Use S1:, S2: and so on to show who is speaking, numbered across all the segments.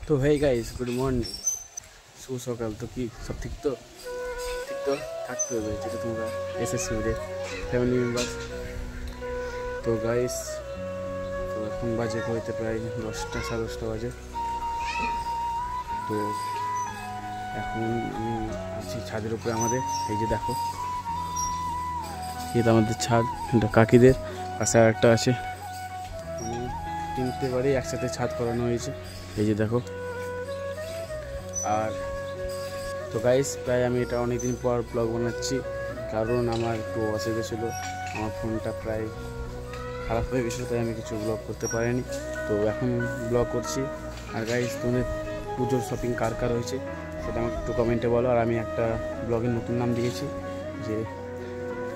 S1: তো hey guys, good morning, শুভ সকাল। তো কি সব ঠিক তো থাকতে হবে, যেটা তোমরা এসএসসি ফ্যামিলি মেম্বার। তো গাইস, তো এখন বাজে হইতে প্রায় 10টা, 10:30 বাজে। তো এখন আমি আছি ছাদের উপরে আমাদের। এই যে দেখো, এটা আমাদের ছাদ, এটা কাকিদের পাশে আর একটা আছে। মানে 3টে বাড়ি একসাথে ছাদ করানো হয়েছে। এই যে দেখো। আর তো গাইস, প্রায় আমি এটা অনেকদিন পর ব্লগ বানাচ্ছি, কারণ আমার একটু অসুবিধা ছিল। আমার ফোনটা প্রায় খারাপ হয়ে গেছিলো, তাই আমি কিছু ব্লগ করতে পারিনি। তো এখন ব্লগ করছি। আর গাইস, তোমাদের পুজোর শপিং কার কার হয়েছে সেটা আমাকে একটু কমেন্টে বলো। আর আমি একটা ব্লগের নতুন নাম দিয়েছি যে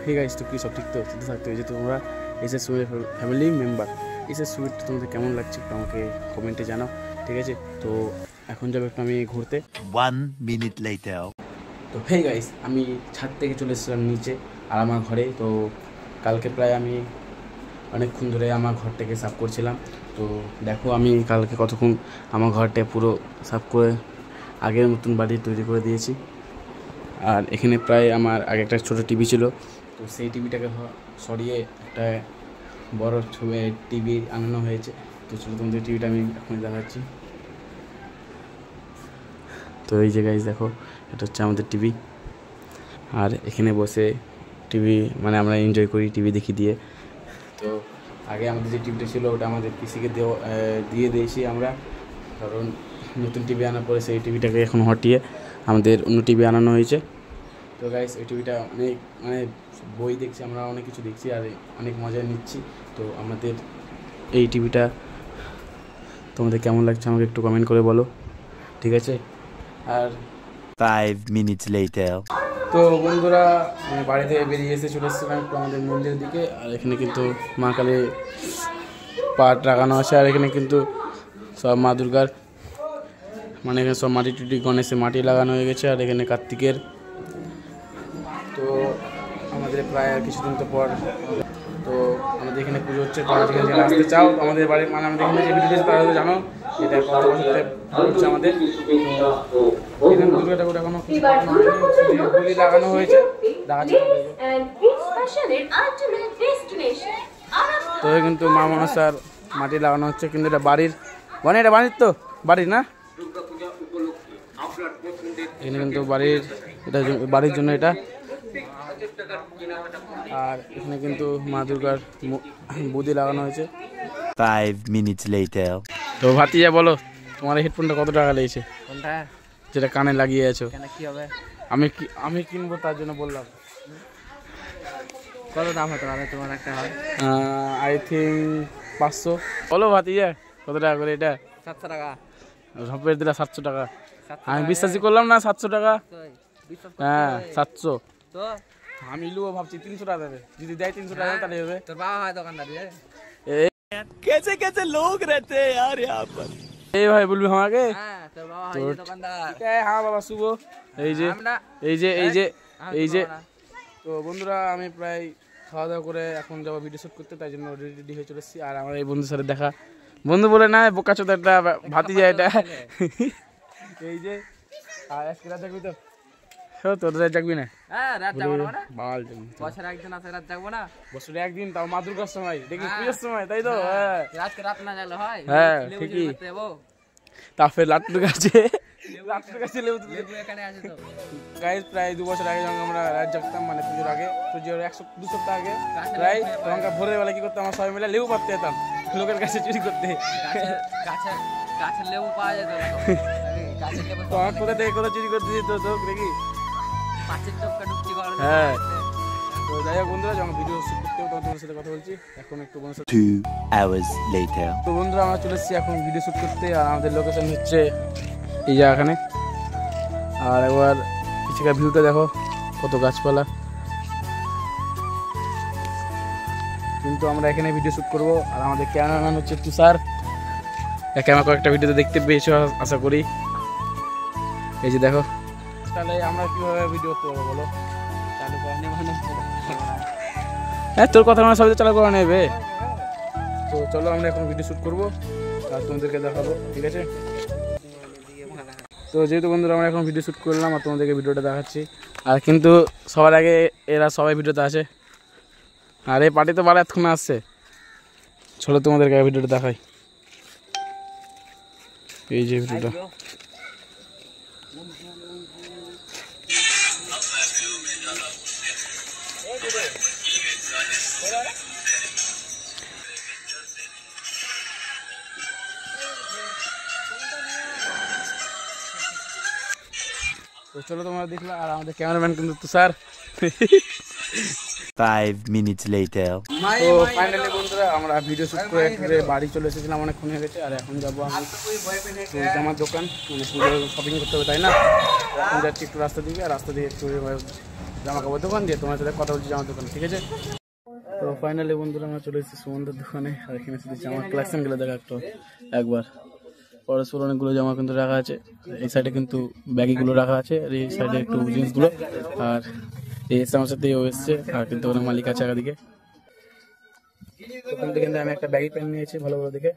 S1: হে গাইস, তো কী সব ঠিক তো থাকতে হয়েছে। তোমরা এসএসসি ফ্যামিলি মেম্বার, এসএসসি তোমাদের কেমন লাগছে একটু আমাকে কমেন্টে জানাও, ঠিক আছে? তো এখন যাবো একটু আমি ঘুরতে।
S2: 1 minute later.
S1: তো হেই গাইস, আমি ছাদ থেকে চলে এসেছিলাম নিচে আর আমার ঘরে। তো কালকে প্রায় আমি অনেকক্ষণ ধরে আমার ঘরটাকে সাফ করছিলাম। তো দেখো, আমি কালকে কতক্ষণ আমার ঘরটা পুরো সাফ করে আগের মতন বাড়ি তৈরি করে দিয়েছি। আর এখানে প্রায় আমার আগে একটা ছোটো টিভি ছিল, তো সেই টিভিটাকে সরিয়ে একটা বড় টিভি আনানো হয়েছে। তো ছোটো তোমাদের টিভিটা আমি এখন দেখাচ্ছি। তো এই যে গাইস দেখো, এটা হচ্ছে আমাদের টিভি। আর এখানে বসে টিভি মানে আমরা এনজয় করি, টিভি দেখি দিয়ে। তো আগে আমাদের যে টিভিটা ছিল ওটা আমাদের পিসিকে দিয়ে দিয়েছি আমরা, কারণ নতুন টিভি আনার পরে সেই টিভিটাকে এখন হটিয়ে আমাদের অন্য টিভি আনানো হয়েছে। তো গাইস, এই টিভিটা অনেক বই দেখছি, আমরা অনেক কিছু দেখছি আর অনেক মজা নিচ্ছি। তো আমাদের এই টিভিটা তোমাদের কেমন লাগছে আমাকে একটু কমেন্ট করে বলো, ঠিক আছে? আর
S2: 5 minutes later.
S1: তো বন্ধুরা, আমি বাড়ি থেকে বেরিয়ে এসে চলে এসেছিলাম একটু আমাদের মন্দিরের দিকে। আর এখানে কিন্তু মা কালী পাট লাগানো আছে। আর এখানে কিন্তু সব মা দুর্গার মানে এখানে সব মাটি টুটি গণেশে মাটি লাগানো হয়ে গেছে। আর এখানে কার্তিকের। তো আমাদের প্রায় আর কিছুদিন তো পর তো আমাদের এখানে পুজো হচ্ছে। তো আমাদের এখানে আসতে চাও, আমাদের বাড়ি মানে আমাদের এখানে যে ভিডিওটা তারা তো জানো এটা কত বছর ধরে হচ্ছে আমাদের। তো এখানে দুর্গা ঠাকুর এখনো বলি লাগানো হয়েছে, তো কিন্তু মা মনসার মাটি লাগানো হচ্ছে। কিন্তু এটা বাড়ির এটা বাড়ির তো বাড়ির না, এখানে কিন্তু বাড়ির, এটা বাড়ির জন্য এটা। আর এখানে কিন্তু মা দুর্গার বুদ্ধি লাগানো হয়েছে।
S2: 5 minutes later.
S1: তো ভাতিজা বলো, তোমার হেডফোনটা কত টাকা লেগেছে?
S3: কোনটা?
S1: যেটা কানে লাগিয়ে আছো।
S3: কেন, কি হবে?
S1: আমি কিনবো, তার জন্য বললাম।
S3: কত দাম হতে পারে তোমার একটা হয়?
S1: I think 500। বলো ভাতিজা, কত টাকা করে এটা?
S3: 700 টাকা।
S1: সবের দিলা 700 টাকা। আমি বিশ্বাসই করলাম না 700 টাকা। হ্যাঁ 700।
S3: তো
S1: আমি লুবো ভাবছি 300 টাকা দেবে, যদি দেয় 300 টাকা তাহলে হবে।
S3: তোর বাবা হয় দোকানদার রে?
S2: कैसे कैसे लोग रहते हैं यार यहाँ पर.
S1: এই ভাই বলবি আমাকে?
S3: হ্যাঁ, তোর বাবা হয় দোকানদার।
S1: হ্যাঁ বাবা শুভ। এই যে এই যে তো বন্ধুরা, আমি প্রায় খাওয়া দাওয়া করে এখন যাবো ভিডিও শুট করতে, তাই জন্য রেডি হয়ে চলে এসেছি। আর আমার এই বন্ধুর সাথে দেখা, বন্ধু বলে না, বোকাচোদা একটা ভাতিজা এটা। এই যে আর আজকে রাত জাগবি তো? তোদের রাত জাগবি না?
S3: হ্যাঁ, রাত জাগবো না।
S1: বাল
S3: বছরে একদিন আছে রাত জাগবো না?
S1: বছরে একদিন, তাও মা দুর্গার সময় দেখি, পুজোর সময়, তাই তো? হ্যাঁ,
S3: আজকে রাত না জাগলে হয়?
S1: হ্যাঁ ঠিকই। তারপরে লাট্টুর কাছে লেবু
S3: এখানে আছে তো।
S1: গাইস, প্রায় 2 বছর আগে যখন আমরা রাত জাগতাম, মানে পুজোর আগে, পুজোর 2 সপ্তাহ আগে প্রায়, তখন ভোরের বেলা কি করতাম, আমরা সবাই মিলে লেবু পাড়তে যেতাম লোকের কাছে চুরি করতে।
S3: গাছের লেবু পাওয়া যেত না। গাছের লেবু
S1: তখন কোথা থেকে কোথা চুরি করতে যেত তো দেখি।
S3: পাঁচের টপকা ডুবছি করে।
S1: হ্যাঁ, তো যাই হোক বন্ধুরা, যখন ভিডিও শুট করতে তখন তোমাদের সাথে কথা বলছি। এখন একটু
S2: 2 hours later.
S1: তো বন্ধুরা, আমরা চলে এসেছি এখন ভিডিও শুট করতে। আর আমাদের লোকেশন হচ্ছে এই জায়গাখানে। আর একবার পিছনের ভিউটা দেখো, কত গাছপালা। কিন্তু আমরা এখানে ভিডিও শুট করব। আর আমাদের ক্যামেরাম্যান হচ্ছে তুষার, একে আমার কয়েকটা ভিডিওতে দেখতে পেয়েছো আশা করি। এই যে দেখো, তাহলে আমরা কিভাবে ভিডিও করতে পারবো বলো? চালু করে নেবে? হ্যাঁ, তোর কথা মানে সবাই চালু করে নেবে। তো চলো আমরা এখন ভিডিও শুট করবো আর তোমাদেরকে দেখাবো, ঠিক আছে? তো যেহেতু বন্ধুরা আমরা এখন ভিডিও শ্যুট করলাম আর তোমাদেরকে ভিডিওটা দেখাচ্ছি, আর কিন্তু সবার আগে এরা সবাই ভিডিওতে আসে, আর এই পার্টি তো বারা এতক্ষণ আসছে। চলো তোমাদেরকে ভিডিওটা দেখাই, এই যে ভিডিওটা। তো চলো তোমরা দেখলা, আর আমাদের ক্যামেরাম্যান কিন্তু তুষার।
S2: 5 minutes later.
S1: তো ফাইনালি বন্ধুরা আমরা ভিডিও শুট করে একবারে বাড়ি চলে এসেছিলাম, অনেকক্ষণ হয়ে গেছে। আর এখন যাবো আমি জামার দোকান, মানে শপিং করতে হবে তাই না। এখন যাচ্ছি একটু রাস্তা দিকে, আর রাস্তা দিয়ে একটু জামা কাপড় দোকান দিয়ে তোমার সাথে কথা বলছি জামার দোকান, ঠিক আছে। তো ফাইনালি বন্ধুরা আমরা চলে এসেছি সুমনদের দোকানে, আর এখানে শুধু জামার কালেকশনগুলো দেখা একবার। পরস্পর অনেকগুলো জামা কিন্তু রাখা আছে, এই সাইডে কিন্তু ব্যাগিগুলো রাখা আছে, আর এই সাইডে একটু জিন্সগুলো, আর এই আমার সাথে ও এসছে, আর কিন্তু ওখানে মালিক আছে দিকে। ওখান থেকে আমি একটা ব্যাগি প্যান্ট নিয়েছি ভালো ভালো দেখে,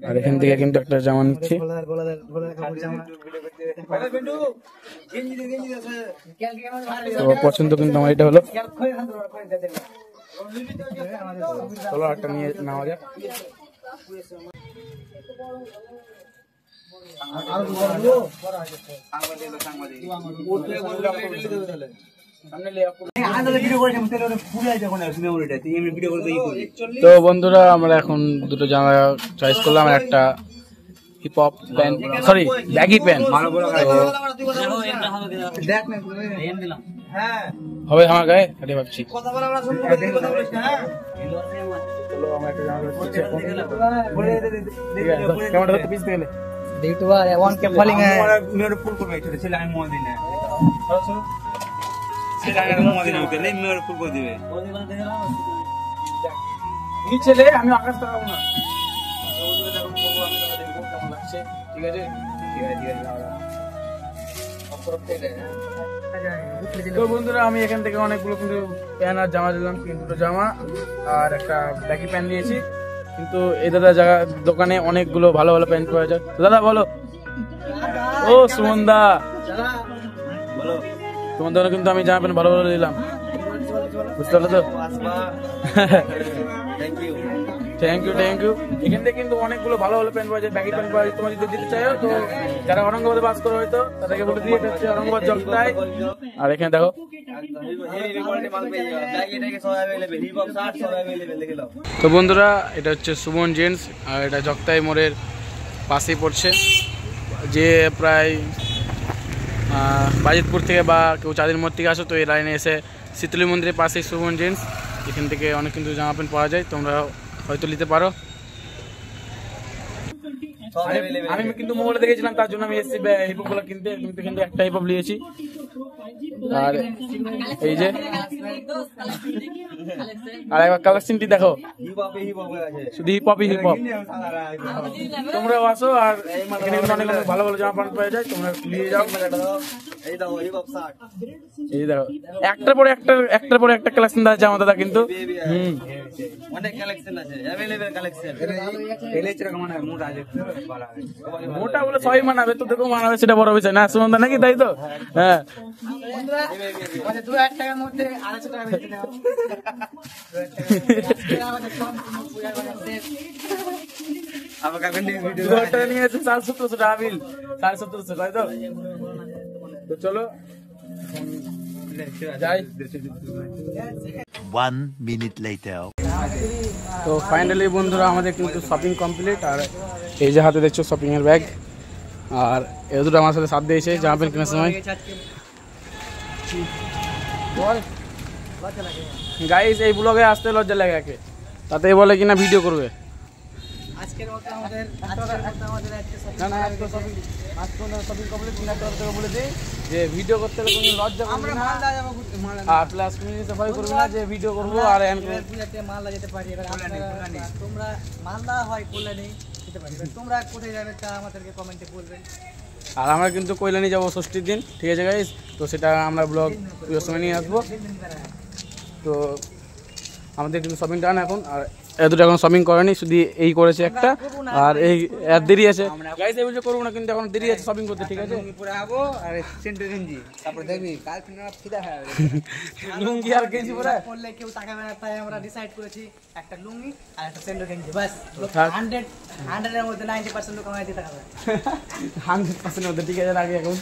S1: আর এখান থেকে কিন্তু একটা জামা নিচ্ছি। তো পছন্দ কিন্তু আমার এটা হলো, চলো একটা নিয়ে নেওয়া যাক। তো বন্ধুরা আমরা এখন দুটো জামা চয়েস করলাম, একটা hip hop pant, sorry baggy pant হবে আমার গায়ে, এটা ভাবছি। ক্যামেরাটা পিস গেলে
S3: यूट्यूबर 1K फॉलोइंग है
S4: मेरे फुल को बैठे थे लाइन मोड़ देने से लाइन मोड़ देने होते ले मेरे फुल को दिवे
S1: নিচে লে, আমি আকাশ তাকাবো না। ঠিক আছে তো বন্ধুরা আমি এখান থেকে অনেকগুলো কিন্তু প্যান্ট আর জামা দিলাম, দুটো জামা আর একটা ব্যাগি প্যান্ট নিয়েছি। কিন্তু এই দাদা দোকানে অনেকগুলো ভালো ভালো প্যান্ট পাওয়া যায়। দাদা বলো। ও সুমন দা বলো, তোমার দোকানে কিন্তু আমি জামা প্যান্ট ভালো ভালো দিলাম, বুঝতে পারলো তো। Thank you. এখান থেকে কিন্তু অনেকগুলো ভালো ভালো প্যান্ট পাওয়া যায়, ব্যাগি প্যান্ট পাওয়া যায়। তোমার যদি দিতে চাও তো যারা অরঙ্গাবাদে বাস করে হয়তো তাদেরকে বলে দিয়ে, এটা হচ্ছে অরঙ্গাবাদ জগতায়। আর এখানে দেখো তো বন্ধুরা এটা হচ্ছে সুমন জেন্টস, আর এটা জগতাই মোড়ের পাশেই পড়ছে। যে প্রায় বাজিতপুর থেকে বা কেউ চাঁদের মোড় থেকে আসো তো এই লাইনে এসে শীতলী মন্দিরের পাশেই সুমন জেন্টস, এখান থেকে অনেক কিন্তু জামা প্যান্ট পাওয়া যায়, তোমরা হয়তো নিতে পারো। আমি কিন্তু মোবাইলে দেখেছিলাম, তার জন্য আমি এসেছি হিপহপ গুলো কিনতে, কিন্তু একটা হিপহপ নিয়েছি। আর এই যে আর একবার কালেকশনটি দেখো, শুধু হিপহপ। তোমরাও আসো, আর এখানে অনেক ভালো ভালো জামা প্যান্ট পাওয়া যায়, তোমরা নিয়ে যাও। এই দেখো একটার পরে একটা কালেকশন দেওয়া জামা দাদা, কিন্তু
S4: অনেক কালেকশন আছে, अवेलेबल কালেকশন।
S1: মোটা বলে সবাই মানাবে, তো দেখো মানাবে সেটা বড় বিষয় না সুমন দা, নাকি তাই তো? হ্যাঁ নিয়ে 1700 টাকা বিল, 1750 তাই তো। তো চলো যাই।
S2: 1 minute later.
S1: তো ফাইনালি বন্ধুরা আমাদের কিন্তু শপিং কমপ্লিট, আর এই যে হাতে দেখছো শপিং এর ব্যাগ, আর এ দুটো আমার সাথে সাথ দিয়েছে জামা প্যান্ট কেনার সময়। গাইস এই ব্লগে আসতে লজ্জা লাগে একে, তাতে বলে কিনা ভিডিও করবে। যে ভিডিও করতে হলে কোনো লজ্জা করবে না, আর প্লাস কমিউনিটি সাফাই করবে না যে ভিডিও করবো আর
S3: মালদা যেতে পারি। এবার তোমরা মালদা হয় কল্যাণী যেতে পারি, তোমরা কোথায় যাবে তা আমাদেরকে কমেন্টে বলবেন।
S1: আর আমরা কিন্তু কল্যাণী যাবো ষষ্ঠীর দিন, ঠিক আছে গাইস। তো সেটা আমরা ব্লগ পুজোর সময় নিয়ে আসবো। তো আমাদের কিন্তু শপিং ডান এখন, আর এতটা এখন শপিং করেনি, শুধু এই করেছে একটা, আর এই এর দেরি আছে গাইস, এই বলছে করবো না, কিন্তু এখন দেরি আছে শপিং করতে, ঠিক আছে।
S3: পুরো আবো আর সেন্টু গেঞ্জি, তারপর দেখবি কাল ফিনা ফিদা হয়
S1: লুঙ্গি আর গেঞ্জি পরে
S3: পরলে কেউ তাকাবে না, তাই আমরা ডিসাইড করেছি একটা লুঙ্গি আর একটা সেন্টু গেঞ্জি, বাস।
S1: থাক।
S3: 100 এর মধ্যে 90% লোক আমায় দিয়ে তাকাবে।
S1: 100% মধ্যে, ঠিক আছে, রাখি এখন।